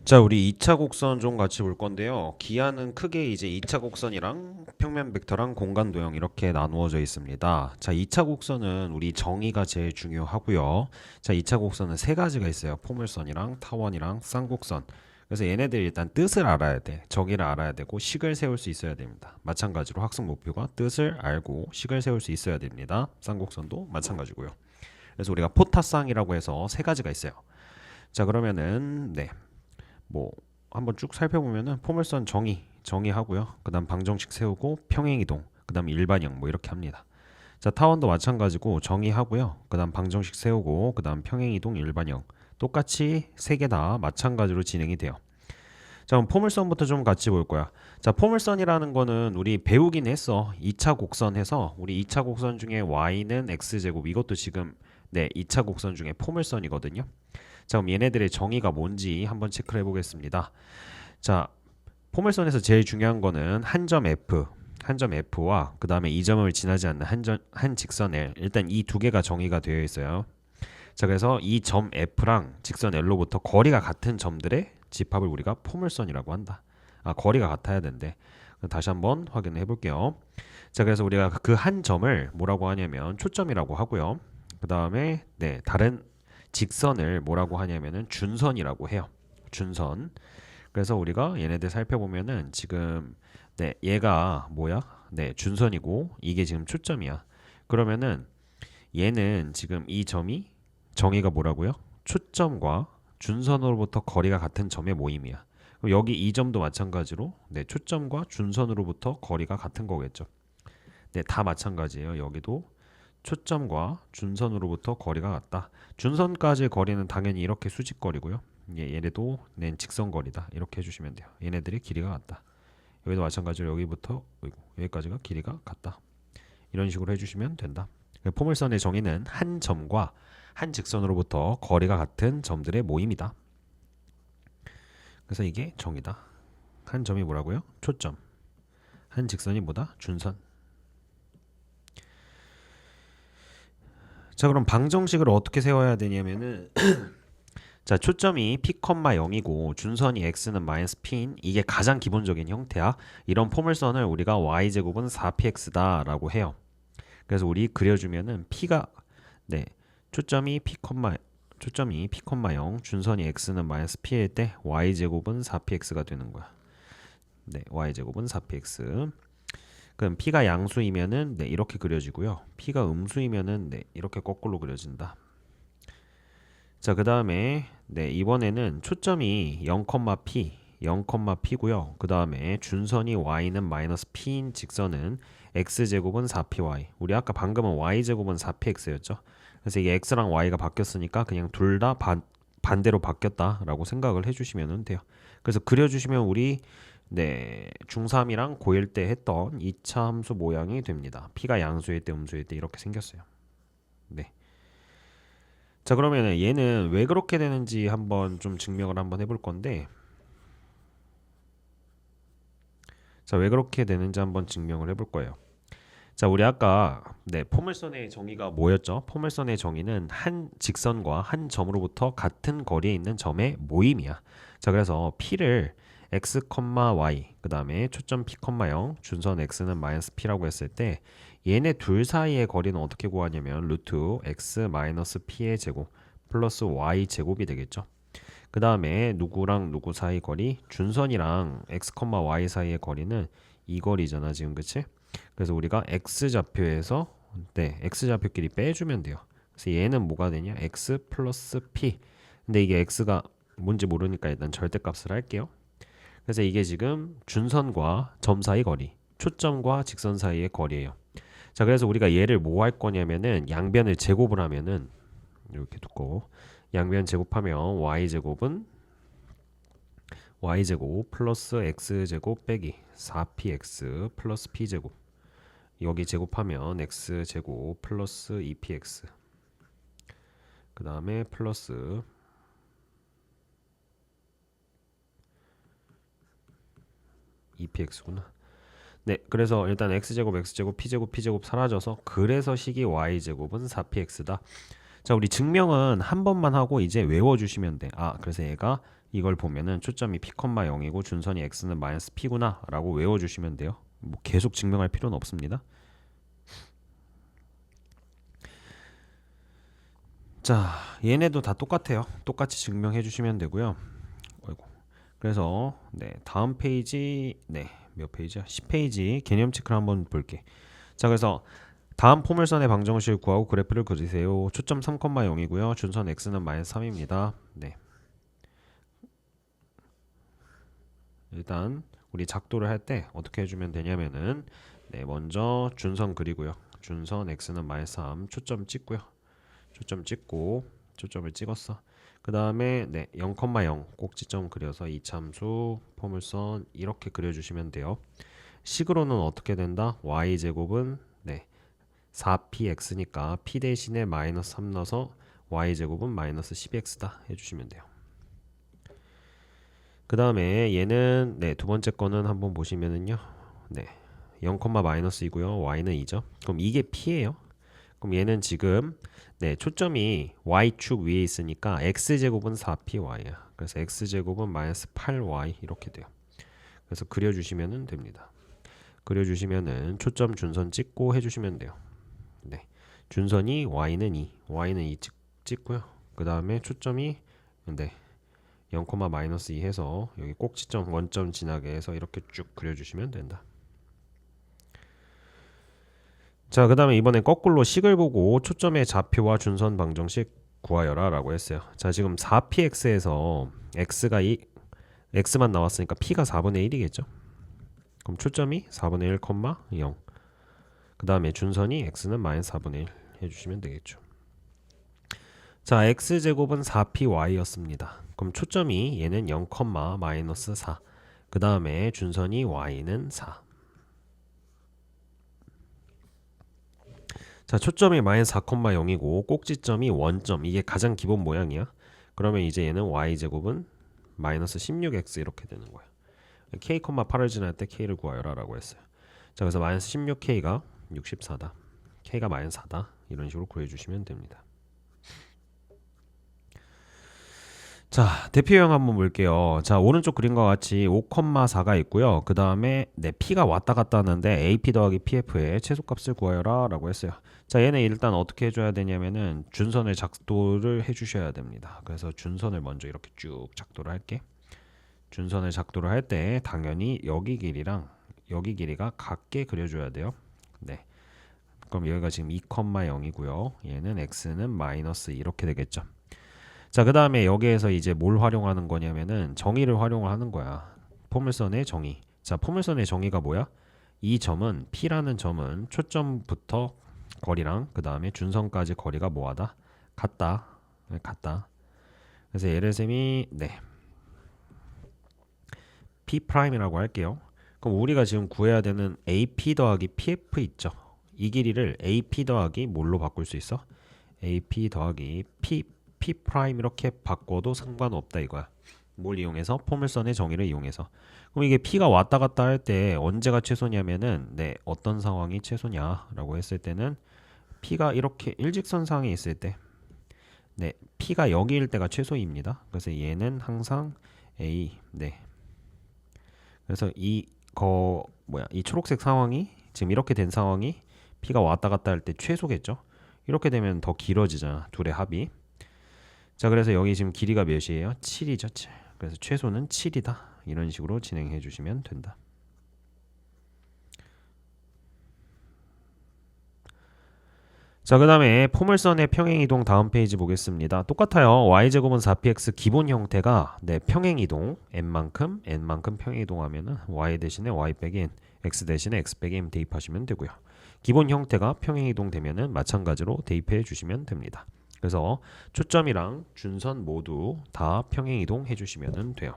자, 우리 2차 곡선 좀 같이 볼 건데요. 기하는 크게 이제 2차 곡선이랑 평면 벡터랑 공간 도형 이렇게 나누어져 있습니다. 자, 2차 곡선은 우리 정의가 제일 중요하고요. 자, 2차 곡선은 세 가지가 있어요. 포물선이랑 타원이랑 쌍곡선. 그래서 얘네들 일단 뜻을 알아야 돼. 정의를 알아야 되고 식을 세울 수 있어야 됩니다. 마찬가지로 학습 목표가 뜻을 알고 식을 세울 수 있어야 됩니다. 쌍곡선도 마찬가지고요. 그래서 우리가 포타쌍이라고 해서 세 가지가 있어요. 자, 그러면은 뭐 한번 쭉 살펴보면은 포물선 정의하고요. 그다음 방정식 세우고 평행이동, 그다음 일반형 뭐 이렇게 합니다. 자, 타원도 마찬가지고 정의하고요. 그다음 방정식 세우고 그다음 평행이동, 일반형 똑같이 세 개 다 마찬가지로 진행이 돼요. 자, 그럼 포물선부터 좀 같이 볼 거야. 자, 포물선이라는 거는 우리 배우긴 했어. 2차 곡선 해서 우리 2차 곡선 중에 y는 x제곱 이것도 지금 2차 곡선 중에 포물선이거든요. 자, 그럼 얘네들의 정의가 뭔지 한번 체크를 해보겠습니다. 자, 포물선에서 제일 중요한 거는 한 점 F와 그 다음에 이 점을 지나지 않는 한 직선 L. 일단 이 두 개가 정의가 되어 있어요. 자, 그래서 이 점 F랑 직선 L로부터 거리가 같은 점들의 집합을 우리가 포물선이라고 한다. 거리가 같아야 된대. 다시 한번 확인해 볼게요. 자, 그래서 우리가 그 한 점을 뭐라고 하냐면 초점이라고 하고요. 그 다음에 다른 직선을 뭐라고 하냐면은 준선이라고 해요. 준선. 그래서 우리가 얘네들 살펴보면은 지금 얘가 뭐야? 준선이고 이게 지금 초점이야. 그러면은 얘는 지금 이 점이 정의가 뭐라고요? 초점과 준선으로부터 거리가 같은 점의 모임이야. 그럼 여기 이 점도 마찬가지로 초점과 준선으로부터 거리가 같은 거겠죠. 다 마찬가지예요. 여기도 초점과 준선으로부터 거리가 같다. 준선까지 거리는 당연히 이렇게 수직거리고요. 얘네도 직선거리다. 이렇게 해주시면 돼요. 얘네들이 길이가 같다. 여기도 마찬가지로 여기부터 여기까지가 길이가 같다. 이런 식으로 해주시면 된다. 포물선의 정의는 한 점과 한 직선으로부터 거리가 같은 점들의 모임이다. 그래서 이게 정의다. 한 점이 뭐라고요? 초점. 한 직선이 뭐다? 준선. 자, 그럼 방정식을 어떻게 세워야 되냐면은 자, 초점이 p, 0이고 준선이 x는 마이너스 p인 이게 가장 기본적인 형태야. 이런 포물선을 우리가 y제곱은 4px다 라고 해요. 그래서 우리 그려주면은 p가 초점이 초점이 p, 0 준선이 x는 마이너스 p일 때 y제곱은 4px가 되는 거야. y제곱은 4px. 그럼 p가 양수이면은 이렇게 그려지고요. p가 음수이면은 이렇게 거꾸로 그려진다. 자, 그 다음에 이번에는 초점이 0,p고요. 그 다음에 준선이 y는 마이너스 p인 직선은 x제곱은 4py. 우리 아까 방금은 y제곱은 4px였죠. 그래서 이게 x랑 y가 바뀌었으니까 그냥 둘 다 반대로 바뀌었다라고 생각을 해주시면 돼요. 그래서 그려주시면 우리 중3이랑 고1 때 했던 2차 함수 모양이 됩니다. p가 양수일 때 음수일 때 이렇게 생겼어요. 자, 그러면 얘는 왜 그렇게 되는지 한번 좀 증명을 한번 해볼 건데, 자, 왜 그렇게 되는지 한번 증명을 해볼 거예요. 자, 우리 아까 포물선의 정의가 뭐였죠? 포물선의 정의는 한 직선과 한 점으로부터 같은 거리에 있는 점의 모임이야. 자, 그래서 p를 x, y 그 다음에 초점 p, 0 준선 x는 마이너스 p라고 했을 때 얘네 둘 사이의 거리는 어떻게 구하냐면 루트 x 마이너스 p의 제곱 플러스 y 제곱이 되겠죠. 그 다음에 누구랑 누구 사이 거리 준선이랑 x, y 사이의 거리는 이 거리잖아 지금, 그치? 그래서 우리가 x좌표에서 x좌표끼리 빼주면 돼요. 그래서 얘는 뭐가 되냐? x 플러스 p. 근데 이게 x가 뭔지 모르니까 일단 절대값을 할게요. 그래서 이게 지금 준선과 점 사이 거리, 초점과 직선 사이의 거리예요. 자, 그래서 우리가 얘를 뭐 할 거냐면은 양변을 제곱을 하면은 이렇게 두고 양변 제곱하면 y제곱 플러스 x제곱 빼기 4px 플러스 p제곱, 여기 제곱하면 x제곱 플러스 2px 그 다음에 플러스 2px구나. 그래서 일단 x제곱 p제곱 사라져서 그래서 식이 y제곱은 4px다. 자, 우리 증명은 한 번만 하고 이제 외워주시면 돼. 아, 그래서 얘가 이걸 보면은 초점이 p, 0이고 준선이 x는 마이너스 p구나 라고 외워주시면 돼요. 뭐 계속 증명할 필요는 없습니다. 자, 얘네도 다 똑같아요. 똑같이 증명해 주시면 되고요. 어이구. 그래서 네, 다음 페이지 몇 페이지야? 10페이지 개념 체크를 한번 볼게. 자, 그래서 다음 포물선의 방정식을 구하고 그래프를 그리세요. 초점 3,0이고요. 준선 x는 마이너스 3입니다. 네. 일단 우리 작도를 할 때 어떻게 해주면 되냐면은 네, 먼저 준선 그리고요. 준선 x는 마이너스 3 초점 찍고요. 초점 찍고 초점을 찍었어. 그 다음에 네, 0,0 꼭지점 그려서 이참수 포물선 이렇게 그려주시면 돼요. 식으로는 어떻게 된다? y제곱은 네, 4px니까 p 대신에 마이너스 3 넣어서 y제곱은 마이너스 10x다 해주시면 돼요. 그 다음에 얘는 네, 두 번째 거는 한번 보시면은요. 네, 0, 마이너스이고요. y는 2죠. 그럼 이게 p예요. 그럼 얘는 지금 네, 초점이 y축 위에 있으니까 x제곱은 4py야. 그래서 x제곱은 마이너스 8y 이렇게 돼요. 그래서 그려주시면 됩니다. 그려주시면은 초점 준선 찍고 해주시면 돼요. 네, 준선이 y는 2, y는 2 찍고요. 그 다음에 초점이 네, 0, 마이너스 2 해서 여기 꼭지점 원점 지나게 해서 이렇게 쭉 그려주시면 된다. 자, 그 다음에 이번엔 거꾸로 식을 보고 초점의 좌표와 준선 방정식 구하여라 라고 했어요. 자, 지금 4px에서 x가 x만 나왔으니까 p가 4분의 1이겠죠. 그럼 초점이 4분의 1, 0. 그 다음에 준선이 x는 마이너스 4분의 1 해주시면 되겠죠. 자, x제곱은 4py였습니다. 그럼 초점이 얘는 0, 마이너스 4. 그 다음에 준선이 y는 4. 자, 초점이 마이너스 4,0이고 꼭지점이 원점. 이게 가장 기본 모양이야. 그러면 이제 얘는 y제곱은 마이너스 16x 이렇게 되는 거야. k, 8을 지날 때 k를 구하여라 라고 했어요. 자, 그래서 마이너스 16k가 64다. k가 마이너스 4다. 이런 식으로 구해주시면 됩니다. 자, 대표형 한번 볼게요. 자, 오른쪽 그림과 같이 5,4가 있고요. 그 다음에 네, p가 왔다 갔다 하는데 AP 더하기 PF의 최소값을 구하여라 라고 했어요. 자, 얘네 일단 어떻게 해줘야 되냐면은 준선의 작도를 해주셔야 됩니다. 그래서 준선을 먼저 이렇게 쭉 작도를 할게. 준선을 작도를 할 때 당연히 여기 길이랑 여기 길이가 같게 그려줘야 돼요. 네. 그럼 여기가 지금 2,0이고요. 얘는 x는 마이너스 이렇게 되겠죠. 자, 그 다음에 여기에서 이제 뭘 활용하는 거냐면은 정의를 활용을 하는 거야. 포물선의 정의. 자, 포물선의 정의가 뭐야? 이 점은 P라는 점은 초점부터 거리랑 그 다음에 준선까지 거리가 뭐하다? 같다. 네, 같다. 그래서 예를 셈이 네, P'이라고 할게요. 그럼 우리가 지금 구해야 되는 AP 더하기 PF 있죠? 이 길이를 AP 더하기 뭘로 바꿀 수 있어? AP 더하기 P' 이렇게 바꿔도 상관없다 이거야. 뭘 이용해서? 포물선의 정의를 이용해서. 그럼 이게 P가 왔다 갔다 할 때 언제가 최소냐면은 네, 어떤 상황이 최소냐라고 했을 때는 P가 이렇게 일직선상에 있을 때 네, P가 여기일 때가 최소입니다. 그래서 얘는 항상 A 네. 그래서 이 초록색 상황이 지금 이렇게 된 상황이 P가 왔다 갔다 할 때 최소겠죠. 이렇게 되면 더 길어지잖아. 둘의 합이. 자, 그래서 여기 지금 길이가 몇이에요? 7이죠. 7. 그래서 최소는 7이다. 이런 식으로 진행해 주시면 된다. 자, 그 다음에 포물선의 평행이동 다음 페이지 보겠습니다. 똑같아요. y제곱은 4px 기본 형태가 네, 평행이동 n만큼 평행이동하면은 y 대신에 y 빼기 n, x 대신에 x 빼기 m 대입하시면 되고요. 기본 형태가 평행이동 되면은 마찬가지로 대입해 주시면 됩니다. 그래서 초점이랑 준선 모두 다 평행이동 해주시면 돼요.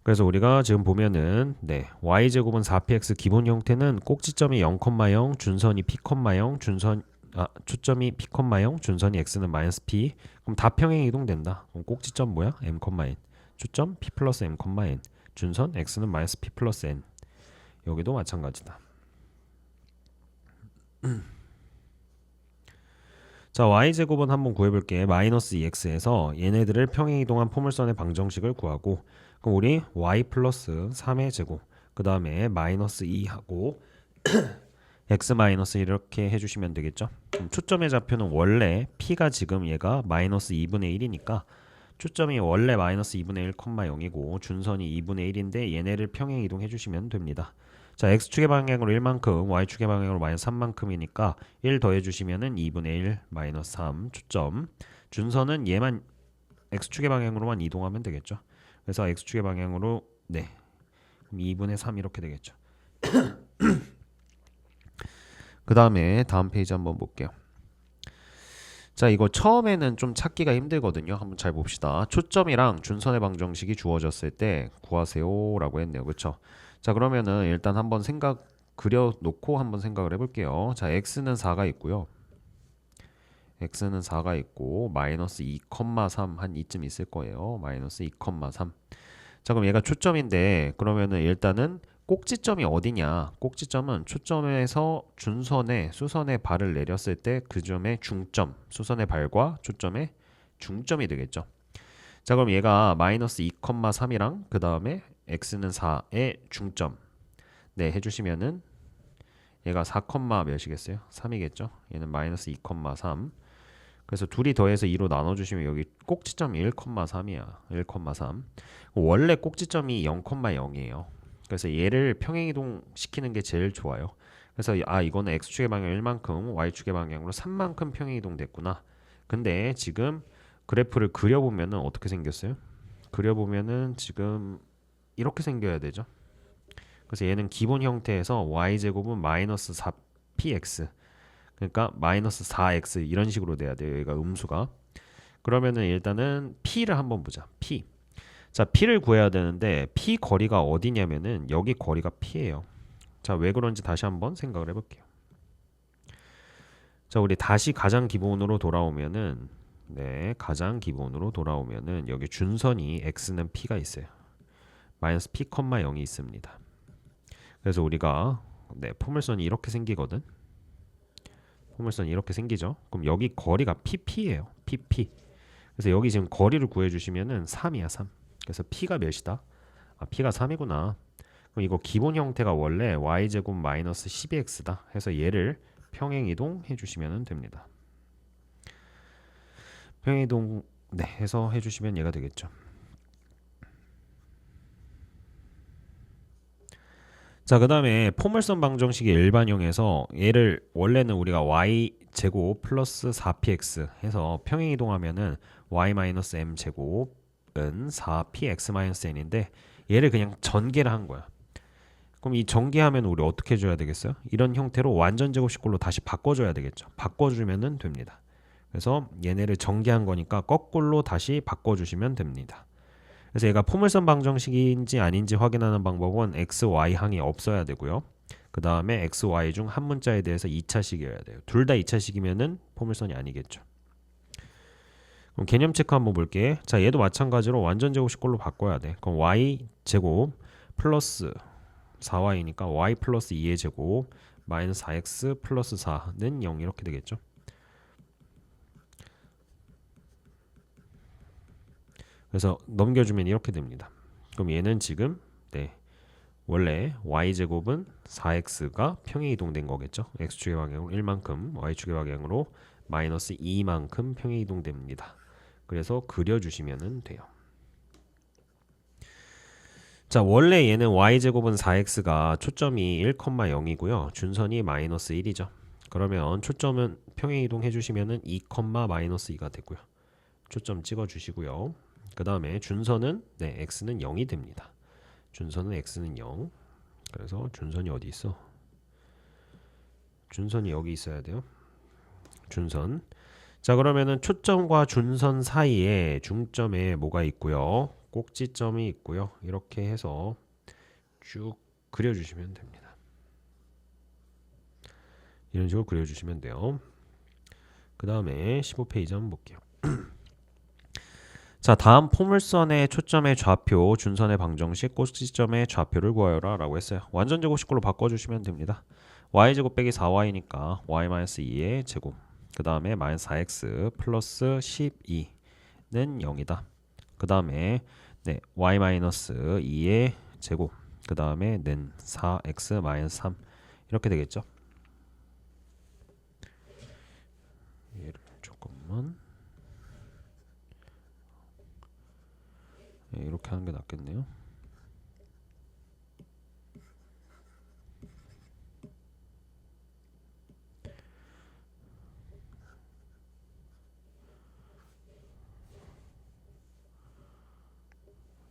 그래서 우리가 지금 보면은 네, y제곱은 4px 기본 형태는 꼭지점이 0,0, 준선이 p,0, 초점이 p,0, 준선이 x는 마이너스 p. 그럼 다 평행이동 된다. 그럼 꼭지점 뭐야? m, n. 초점 p 플러스 m, n. 준선 x는 마이너스 p 플러스 n. 여기도 마찬가지다. 자, y제곱은 한번 구해볼게. 마이너스 2x에서 얘네들을 평행이동한 포물선의 방정식을 구하고, 그럼 우리 y 플러스 3의 제곱, 그 다음에 마이너스 2하고 x 마이너스 이렇게 해주시면 되겠죠. 그럼 초점의 좌표는 원래 p가 지금 얘가 마이너스 2분의 1이니까 초점이 원래 마이너스 2분의 1, 0이고 준선이 2분의 1인데 얘네를 평행 이동해 주시면 됩니다. 자, x축의 방향으로 1만큼, y축의 방향으로 마이너스 3만큼이니까 1 더해 주시면은 2분의 1 마이너스 3 초점. 준선은 얘만 x축의 방향으로만 이동하면 되겠죠. 그래서 x축의 방향으로 네, 그럼 2분의 3 이렇게 되겠죠. 그 다음에 다음 페이지 한번 볼게요. 자, 이거 처음에는 좀 찾기가 힘들거든요. 한번 잘 봅시다. 초점이랑 준선의 방정식이 주어졌을 때 구하세요 라고 했네요. 그쵸? 자, 그러면은 일단 한번 그려놓고 한번 생각을 해볼게요. 자, x는 4가 있고요. x는 4가 있고 마이너스 2,3 한 이쯤 있을 거예요. 마이너스 2,3. 자, 그럼 얘가 초점인데 그러면은 일단은 꼭지점이 어디냐? 꼭지점은 초점에서 준선에 수선의 발을 내렸을 때 그 점의 중점, 수선의 발과 초점의 중점이 되겠죠. 자, 그럼 얘가 마이너스 2,3이랑 그 다음에 x는 4의 중점 네 해주시면은 얘가 4, 몇이겠어요? 3이겠죠. 얘는 마이너스 2,3. 그래서 둘이 더해서 2로 나눠주시면 여기 꼭지점이 1,3이야. 1,3. 원래 꼭지점이 0,0이에요. 그래서 얘를 평행이동 시키는 게 제일 좋아요. 그래서 이거는 x축의 방향 1만큼, y축의 방향으로 3만큼 평행이동 됐구나. 근데 지금 그래프를 그려보면은 어떻게 생겼어요? 그려보면은 지금 이렇게 생겨야 되죠. 그래서 얘는 기본 형태에서 y제곱은 마이너스 4px, 그러니까 마이너스 4x 이런 식으로 돼야 돼요. 얘가 음수가. 그러면은 일단은 p를 한번 보자. p. 자, p를 구해야 되는데 p 거리가 어디냐면은 여기 거리가 p예요. 자, 왜 그런지 다시 한번 생각을 해볼게요. 자, 우리 다시 가장 기본으로 돌아오면은 가장 기본으로 돌아오면은 여기 준선이 x는 p가 있어요. 마이너스 p, 0이 있습니다. 그래서 우리가 포물선이 이렇게 생기거든. 포물선이 이렇게 생기죠. 그럼 여기 거리가 pp예요. pp. 그래서 여기 지금 거리를 구해주시면은 3이야, 3. 그래서 p가 몇이다? p가 3이구나. 그럼 이거 기본 형태가 원래 y제곱 마이너스 12x다. 해서 얘를 평행이동 해주시면 됩니다. 평행이동 해서 해주시면 얘가 되겠죠. 자, 그 다음에 포물선 방정식의 일반형에서 얘를 원래는 우리가 y제곱 플러스 4px 해서 평행이동하면은 y-m제곱은 4px-n인데 얘를 그냥 전개를 한 거야. 그럼 이 전개하면 우리 어떻게 해줘야 되겠어요? 이런 형태로 완전제곱식꼴로 다시 바꿔줘야 되겠죠. 바꿔주면은 됩니다. 그래서 얘네를 전개한 거니까 거꾸로 다시 바꿔주시면 됩니다. 그래서 얘가 포물선 방정식인지 아닌지 확인하는 방법은 x, y 항이 없어야 되고요. 그 다음에 x, y 중 한 문자에 대해서 2차식이어야 돼요. 둘 다 2차식이면은 포물선이 아니겠죠. 그럼 개념 체크 한번 볼게. 자, 얘도 마찬가지로 완전제곱식꼴로 바꿔야 돼. 그럼 y 제곱 플러스 4y니까 y 플러스 2의 제곱 마이너스 4x 플러스 4는 0 이렇게 되겠죠. 그래서 넘겨주면 이렇게 됩니다. 그럼 얘는 지금 원래 y제곱은 4x가 평행이동된 거겠죠. x축의 방향으로 1만큼, y축의 방향으로 마이너스 2만큼 평행이동됩니다. 그래서 그려주시면 돼요. 자, 원래 얘는 y제곱은 4x가 초점이 1,0이고요. 준선이 마이너스 1이죠. 그러면 초점은 평행이동 해주시면 2, 마이너스 2가 되고요. 초점 찍어주시고요. 그 다음에 준선은 x는 0이 됩니다. 준선은 x는 0. 그래서 준선이 어디 있어? 준선이 여기 있어야 돼요. 준선. 자, 그러면은 초점과 준선 사이에 중점에 뭐가 있고요? 꼭지점이 있고요. 이렇게 해서 쭉 그려주시면 됩니다. 이런 식으로 그려주시면 돼요. 그 다음에 15페이지 한번 볼게요. 자, 다음 포물선의 초점의 좌표, 준선의 방정식, 꼭지점의 좌표를 구하여라 라고 했어요. 완전제곱식으로 바꿔주시면 됩니다. y제곱 빼기 4y니까 y-2의 제곱. 그 다음에 마이너스 4x 플러스 12는 0이다. 그 다음에 네, y 마이너스 2의 제곱 그 다음에 는 4x 마이너스 3 이렇게 되겠죠. 얘를 조금만 이렇게 하는 게 낫겠네요.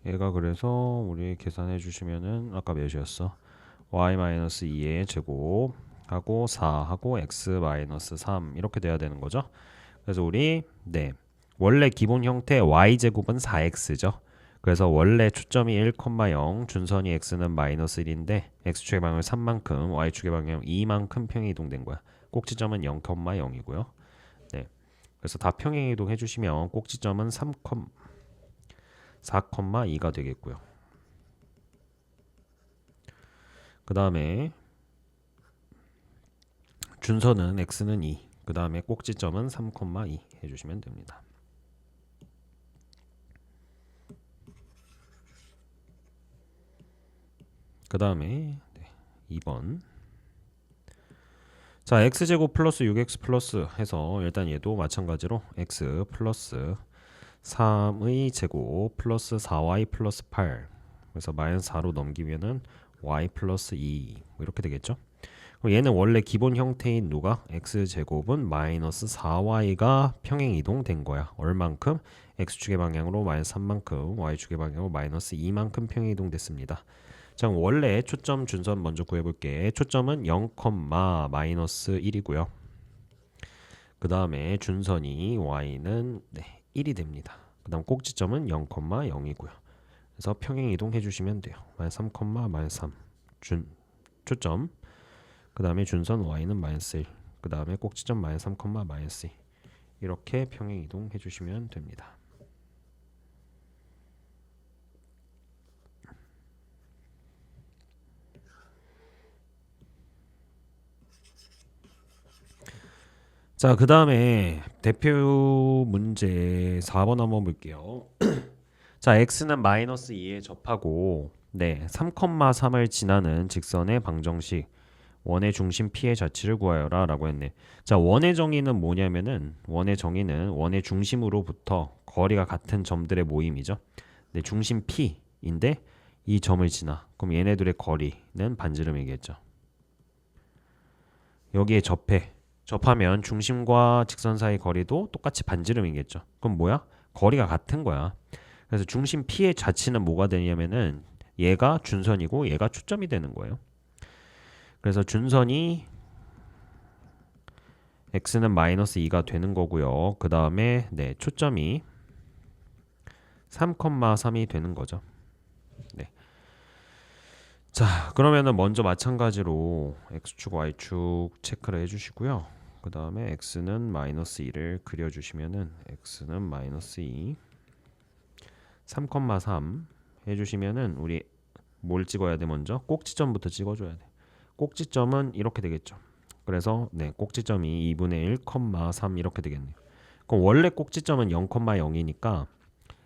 얘가 그래서 우리 계산해 주시면은 아까 몇이었어? y-2의 제곱 하고 4하고 x-3 이렇게 돼야 되는 거죠. 그래서 우리 네 원래 기본 형태 y제곱은 4x죠. 그래서 원래 초점이 1,0 준선이 x는 마이너스 1인데 x축의 방향 3만큼 y축의 방향 2만큼 평행이동된 거야. 꼭지점은 0,0이고요. 네. 그래서 다 평행이동 해주시면 꼭지점은 4,2가 되겠고요. 그 다음에 준선은 x는 2, 그 다음에 꼭지점은 3,2 해주시면 됩니다. 그 다음에 2번 자 x제곱 플러스 6x 플러스 해서 일단 얘도 마찬가지로 x 플러스 3의 제곱 플러스 4y 플러스 8 그래서 마이너스 4로 넘기면은 y 플러스 2 이렇게 되겠죠. 그럼 얘는 원래 기본 형태인 누가 x제곱은 마이너스 4y가 평행이동 된 거야. 얼만큼? x축의 방향으로 마이너스 3만큼 y축의 방향으로 마이너스 2만큼 평행이동 됐습니다. 자, 원래 초점 준선 먼저 구해볼게. 초점은 0, 마이너스 1이고요. 그 다음에 준선이 y는 1이 됩니다. 그 다음 꼭지점은 0, 0이고요. 그래서 평행 이동해 주시면 돼요. 마이너스 3, 마이너스 3 초점 그 다음에 준선 y는 마이너스 1 그 다음에 꼭지점 마이너스 3, 마이너스 2 이렇게 평행 이동해 주시면 됩니다. 자, 그 다음에 대표 문제 4번 한번 볼게요. 자, x는 마이너스 2에 접하고 3,3을 지나는 직선의 방정식 원의 중심 P의 자치를 구하여라 라고 했네. 자, 원의 정의는 뭐냐면은 원의 정의는 원의 중심으로부터 거리가 같은 점들의 모임이죠. 네, 중심 P인데 이 점을 지나. 그럼 얘네들의 거리는 반지름이겠죠. 여기에 접하면 중심과 직선 사이 거리도 똑같이 반지름이겠죠. 그럼 뭐야? 거리가 같은 거야. 그래서 중심 P의 자치는 뭐가 되냐면은 얘가 준선이고 얘가 초점이 되는 거예요. 그래서 준선이 x는 마이너스 2가 되는 거고요. 그 다음에 초점이 3,3이 되는 거죠. 네. 자, 그러면은 먼저 마찬가지로 x축, y축 체크를 해주시고요. 그 다음에 x는 마이너스 2를 그려주시면은 x는 마이너스 2, 3,3 해주시면은 우리 뭘 찍어야 돼 먼저? 꼭지점부터 찍어줘야 돼. 꼭지점은 이렇게 되겠죠. 그래서 꼭지점이 2분의 1,3 이렇게 되겠네요. 그럼 원래 꼭지점은 0,0이니까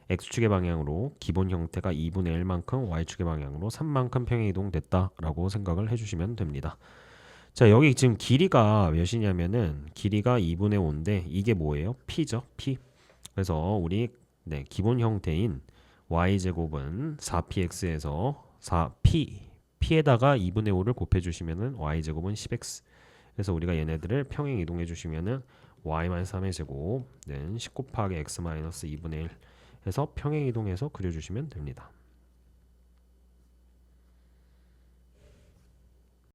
x축의 방향으로 기본 형태가 2분의 1만큼 y축의 방향으로 3만큼 평행이동됐다라고 생각을 해주시면 됩니다. 자, 여기 지금 길이가 몇이냐면은 길이가 2분의 5인데 이게 뭐예요? p죠. p. 그래서 우리 기본 형태인 y제곱은 4px에서 4p에다가 2분의 5를 곱해주시면은 y제곱은 10x. 그래서 우리가 얘네들을 평행 이동해 주시면은 y-3의 제곱은 10 곱하기 x-2분의 1 해서 평행 이동해서 그려주시면 됩니다.